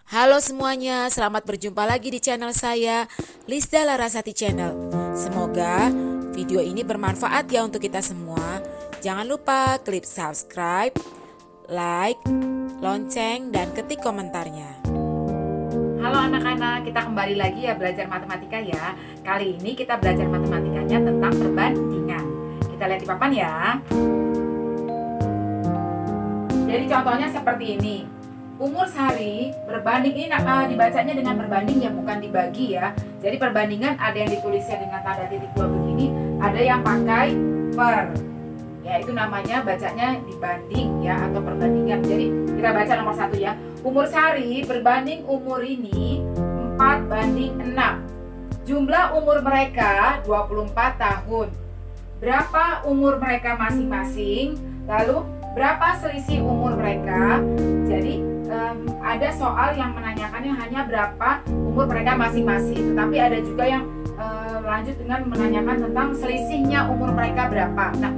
Halo semuanya, selamat berjumpa lagi di channel saya, Lisda Larasati Channel. Semoga video ini bermanfaat ya untuk kita semua. Jangan lupa klik subscribe, like, lonceng, dan ketik komentarnya. Halo anak-anak, kita kembali lagi ya belajar matematika ya. Kali ini kita belajar matematikanya tentang perbandingan. Kita lihat di papan ya. Jadi contohnya seperti ini. Umur Sari berbanding, ini dibacanya dengan berbanding ya, bukan dibagi ya. Jadi perbandingan ada yang ditulisnya dengan tanda titik dua begini, ada yang pakai per. Ya itu namanya bacanya dibanding ya, atau perbandingan. Jadi kita baca nomor 1 ya. Umur Sari berbanding umur ini 4 banding 6. Jumlah umur mereka 24 tahun. Berapa umur mereka masing-masing? Lalu berapa selisih umur mereka? Jadi ada soal yang menanyakannya hanya berapa umur mereka masing-masing, tetapi ada juga yang lanjut dengan menanyakan tentang selisihnya umur mereka berapa. Nah,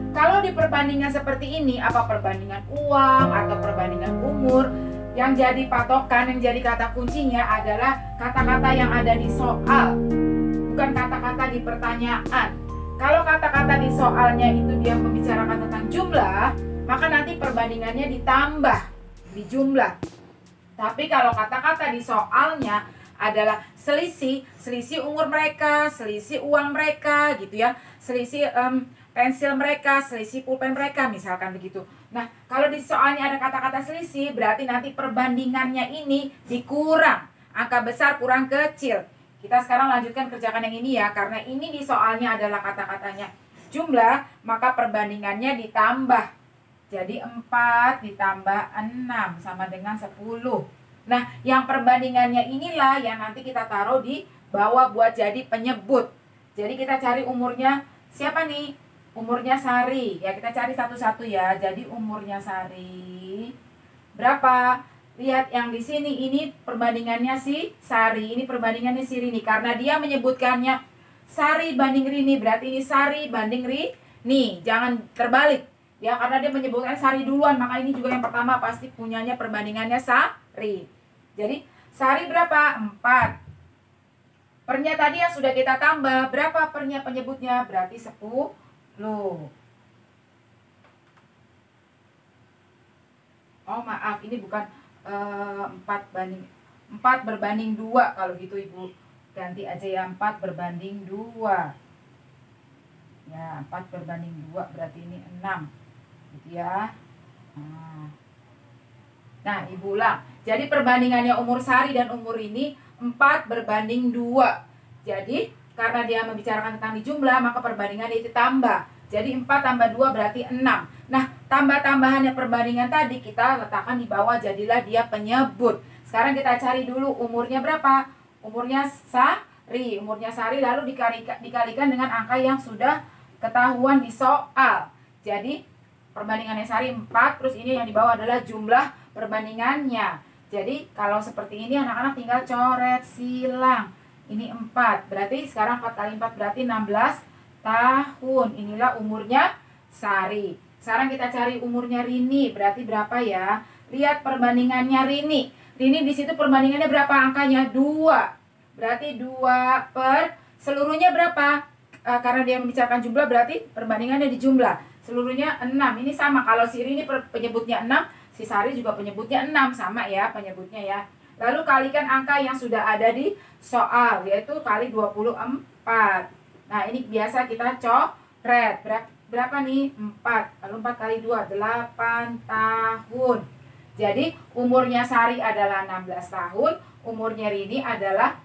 kalau di perbandingan seperti ini, apa perbandingan uang atau perbandingan umur, yang jadi patokan, yang jadi kata kuncinya adalah kata-kata yang ada di soal, bukan kata-kata di pertanyaan. Kalau kata-kata di soalnya itu dia membicarakan tentang jumlah, maka nanti perbandingannya ditambah di jumlah. Tapi kalau kata-kata di soalnya adalah selisih umur mereka, selisih uang mereka gitu ya, selisih pensil mereka, selisih pulpen mereka, misalkan begitu. Nah, kalau di soalnya ada kata-kata selisih, berarti nanti perbandingannya ini dikurang, angka besar kurang kecil. Kita sekarang lanjutkan kerjakan yang ini ya, karena ini di soalnya adalah kata-katanya jumlah, maka perbandingannya ditambah. Jadi 4 ditambah 6 sama dengan 10. Nah, yang perbandingannya inilah yang nanti kita taruh di bawah buat jadi penyebut. Jadi kita cari umurnya siapa nih? Umurnya Sari. Ya, kita cari satu-satu ya. Jadi umurnya Sari berapa? Lihat yang di sini, ini perbandingannya si Sari, ini perbandingannya si Rini. Karena dia menyebutkannya Sari banding Rini, berarti ini Sari banding Rini. Jangan terbalik. Ya, karena dia menyebutkan Sari duluan, maka ini juga yang pertama pasti punyanya perbandingannya Sari. Jadi Sari berapa? 4. Pernya tadi yang sudah kita tambah, berapa pernya penyebutnya? Berarti 10. Oh maaf, ini bukan 4 berbanding 2 kalau gitu Ibu. Ganti aja ya, 4 berbanding 2. Ya, 4 berbanding 2 berarti ini 6. Gitu ya. Nah, Ibu ulang. Jadi perbandingannya umur Sari dan umur ini 4 berbanding 2. Jadi karena dia membicarakan tentang di jumlah, maka perbandingannya itu tambah. Jadi 4 tambah 2 berarti 6. Nah, tambah-tambahannya perbandingan tadi kita letakkan di bawah, jadilah dia penyebut. Sekarang kita cari dulu umurnya berapa. Umurnya Sari. Umurnya Sari lalu dikalikan dengan angka yang sudah ketahuan di soal. Jadi perbandingannya Sari 4, terus ini yang di bawah adalah jumlah perbandingannya. Jadi kalau seperti ini anak-anak tinggal coret silang. Ini 4, berarti sekarang 4 kali 4 berarti 16 tahun. Inilah umurnya Sari. Sekarang kita cari umurnya Rini, berarti berapa ya? Lihat perbandingannya Rini. Rini di situ perbandingannya berapa angkanya? 2. Berarti 2 per seluruhnya berapa? Karena dia membicarakan jumlah berarti perbandingannya di jumlah. Seluruhnya 6. Ini sama, kalau si Rini penyebutnya 6, si Sari juga penyebutnya 6, sama ya penyebutnya ya. Lalu kalikan angka yang sudah ada di soal, yaitu kali 24. Nah, ini biasa kita coret. Berapa nih? 4. Lalu 4 kali 2, 8 tahun. Jadi umurnya Sari adalah 16 tahun, umurnya Rini adalah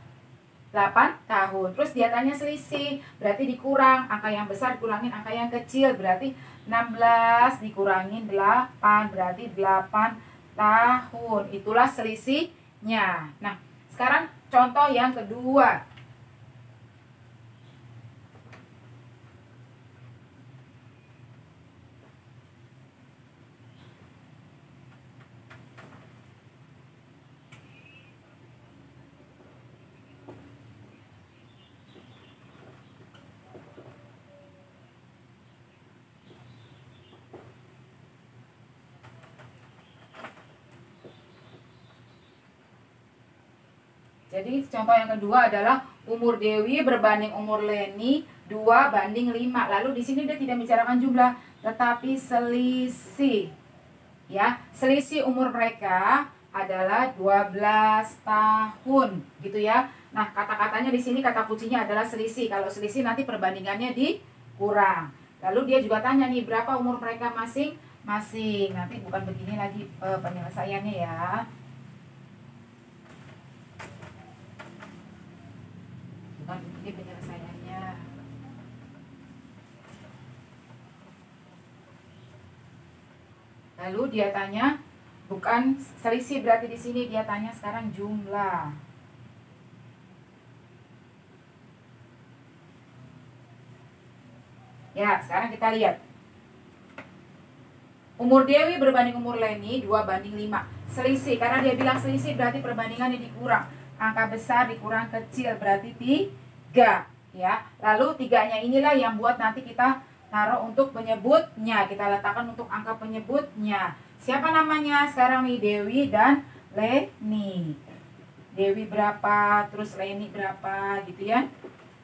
8 tahun. Terus dia tanya selisih, berarti dikurang, angka yang besar dikurangin angka yang kecil, berarti 16 dikurangin 8, berarti 8 tahun. Itulah selisihnya. Nah, sekarang contoh yang kedua. Jadi contoh yang kedua adalah umur Dewi berbanding umur Leni 2:5. Lalu di sini dia tidak membicarakan jumlah, tetapi selisih. Ya, selisih umur mereka adalah 12 tahun, gitu ya. Nah, kata-katanya di sini kata kuncinya adalah selisih. Kalau selisih nanti perbandingannya dikurang. Lalu dia juga tanya nih, berapa umur mereka masing-masing. Nanti bukan begini lagi penyelesaiannya ya. Bukan begini penyelesaiannya. Lalu dia tanya, bukan selisih berarti di sini dia tanya sekarang jumlah. Ya, sekarang kita lihat. Umur Dewi berbanding umur Leni 2:5. Selisih, karena dia bilang selisih berarti perbandingannya dikurang. Angka besar dikurang kecil berarti 3. Ya, lalu 3-nya inilah yang buat nanti kita taruh untuk penyebutnya. Kita letakkan untuk angka penyebutnya. Siapa namanya? Sekarang nih Dewi dan Leni. Dewi berapa, terus Leni berapa gitu ya.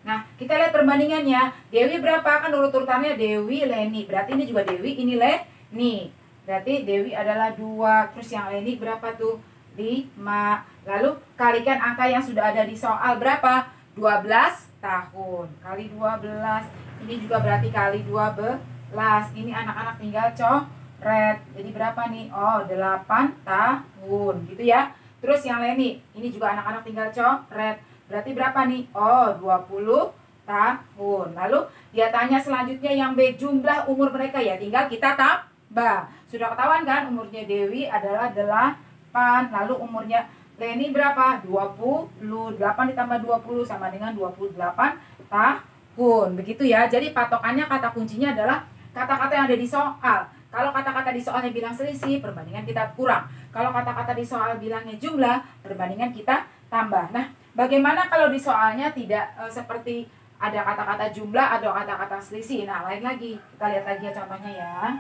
Nah, kita lihat perbandingannya. Dewi berapa? Kan urut-urutannya Dewi, Leni. Berarti ini juga Dewi, ini Leni. Berarti Dewi adalah 2. Terus yang Leni berapa tuh? 5. Lalu kalikan angka yang sudah ada di soal berapa? 12 tahun. Kali 12. Ini juga berarti kali 12. Ini anak-anak tinggal coret. Jadi berapa nih? Oh, 8 tahun. Gitu ya. Terus yang Leni. Ini juga anak-anak tinggal coret. Berarti berapa nih? Oh, 20 tahun. Lalu dia tanya selanjutnya yang B, jumlah umur mereka ya. Tinggal kita tambah. Sudah ketahuan kan umurnya Dewi adalah 8. Lalu umurnya Leni berapa? 20. 8 ditambah 20 sama dengan 28 tahun. Begitu ya. Jadi patokannya kata kuncinya adalah kata-kata yang ada di soal. Kalau kata-kata di soalnya bilang selisih, perbandingan kita kurang. Kalau kata-kata di soal bilangnya jumlah, perbandingan kita tambah. Nah, bagaimana kalau di soalnya tidak seperti ada kata-kata jumlah atau kata-kata selisih? Nah, lain lagi. Kita lihat lagi ya contohnya ya.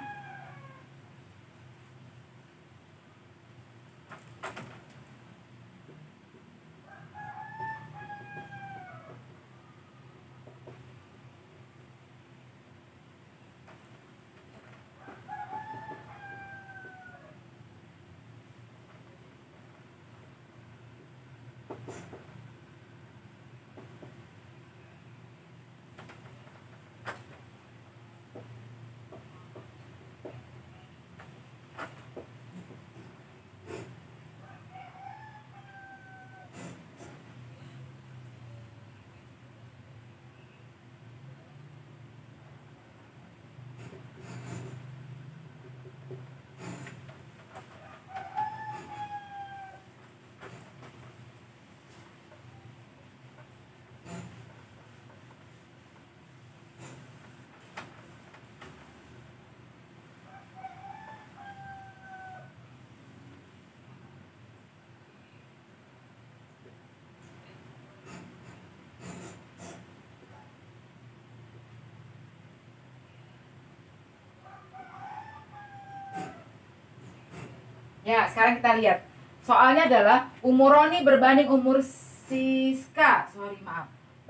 Ya, sekarang kita lihat. Soalnya adalah umur Roni berbanding umur Siska.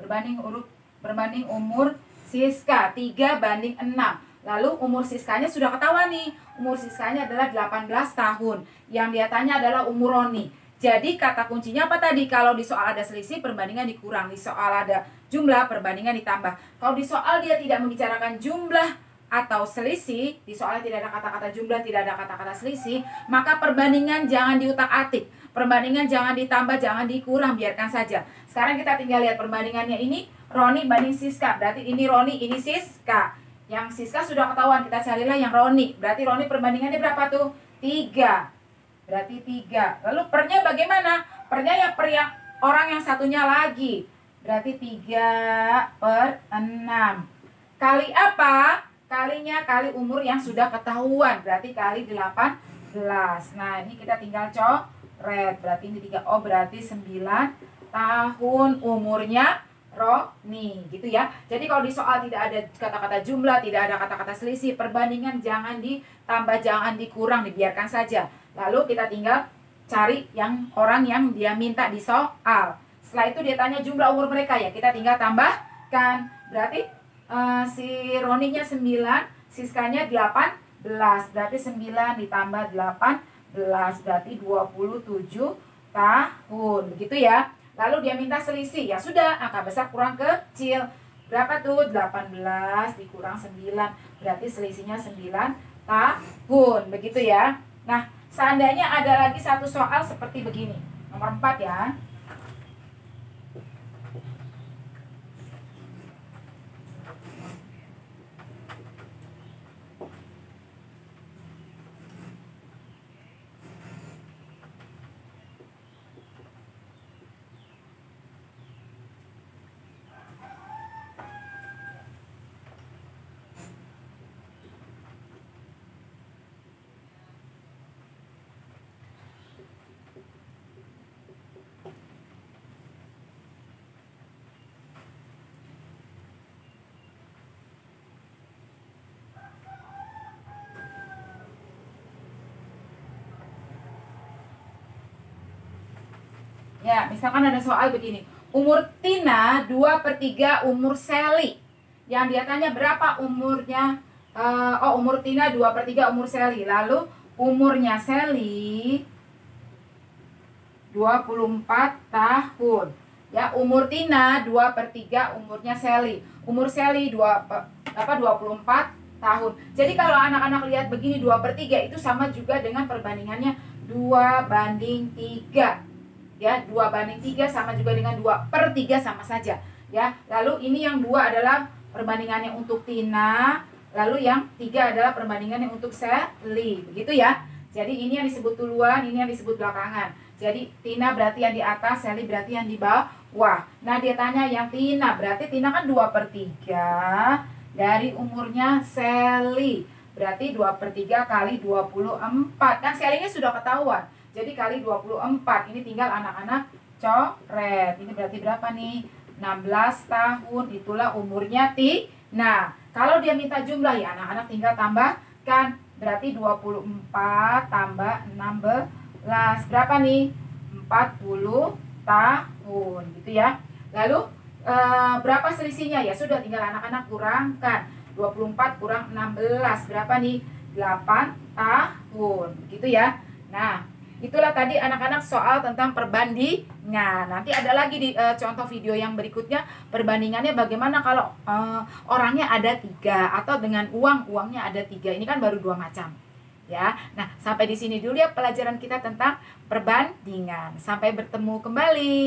Berbanding umur Siska 3:6. Lalu umur Siskanya sudah ketahuan nih. Umur Siskanya adalah 18 tahun. Yang dia tanya adalah umur Roni. Jadi kata kuncinya apa tadi? Kalau di soal ada selisih, perbandingan dikurang. Di soal ada jumlah, perbandingan ditambah. Kalau di soal dia tidak membicarakan jumlah atau selisih, di soalnya tidak ada kata-kata jumlah, tidak ada kata-kata selisih, maka perbandingan jangan diutak-atik, perbandingan jangan ditambah, jangan dikurang, biarkan saja. Sekarang kita tinggal lihat perbandingannya. Ini Roni banding Siska, berarti ini Roni, ini Siska. Yang Siska sudah ketahuan, kita carilah yang Roni. Berarti Roni perbandingannya berapa tuh? 3. Berarti 3. Lalu pernya bagaimana? Pernya ya per yang orang yang satunya lagi. Berarti 3/6. Kali apa? Kalinya kali umur yang sudah ketahuan, berarti kali 18. Nah, ini kita tinggal coret. Berarti ini 3. Oh, berarti 9 tahun umurnya Roni, gitu ya. Jadi kalau di soal tidak ada kata-kata jumlah, tidak ada kata-kata selisih, perbandingan jangan ditambah, jangan dikurang, dibiarkan saja. Lalu kita tinggal cari yang orang yang dia minta di soal. Setelah itu dia tanya jumlah umur mereka ya. Kita tinggal tambahkan. Berarti si Roninya 9, Siskanya 18. Berarti 9 ditambah 18 berarti 27 tahun. Begitu ya. Lalu dia minta selisih. Ya sudah, angka besar kurang kecil. Berapa tuh? 18 dikurang 9. Berarti selisihnya 9 tahun. Begitu ya. Nah, seandainya ada lagi satu soal seperti begini. Nomor 4 ya. Ya, misalkan ada soal begini. Umur Tina 2/3 umur Sally. Yang dia tanya berapa umurnya? Umur Tina 2/3 umur Sally. Lalu umurnya Sally 24 tahun. Ya, umur Tina 2/3 umurnya Sally. Umur Sally 24 tahun. Jadi kalau anak-anak lihat begini 2/3 itu sama juga dengan perbandingannya 2/3. Ya, 2/3 sama juga dengan 2/3 sama saja. Ya, lalu ini yang 2 adalah perbandingannya untuk Tina, lalu yang 3 adalah perbandingannya untuk Sally. Begitu ya. Jadi ini yang disebut duluan, ini yang disebut belakangan. Jadi Tina berarti yang di atas, Sally berarti yang di bawah. Nah, dia tanya yang Tina, berarti Tina kan 2/3 dari umurnya Sally. Berarti 2/3 kali 24. Kan Sally-nya sudah ketahuan. Jadi kali 24. Ini tinggal anak-anak coret. Ini berarti berapa nih? 16 tahun. Itulah umurnya Tina. Kalau dia minta jumlah ya anak-anak tinggal tambahkan. Berarti 24 tambah 16. Berapa nih? 40 tahun. Gitu ya. Lalu berapa selisihnya? Ya sudah tinggal anak-anak kurangkan. 24 kurang 16. Berapa nih? 8 tahun. Gitu ya. Nah, itulah tadi anak-anak soal tentang perbandingan. Nanti ada lagi di contoh video yang berikutnya perbandingannya bagaimana kalau orangnya ada 3 atau dengan uangnya ada 3. Ini kan baru 2 macam. Ya. Nah, sampai di sini dulu ya pelajaran kita tentang perbandingan. Sampai bertemu kembali.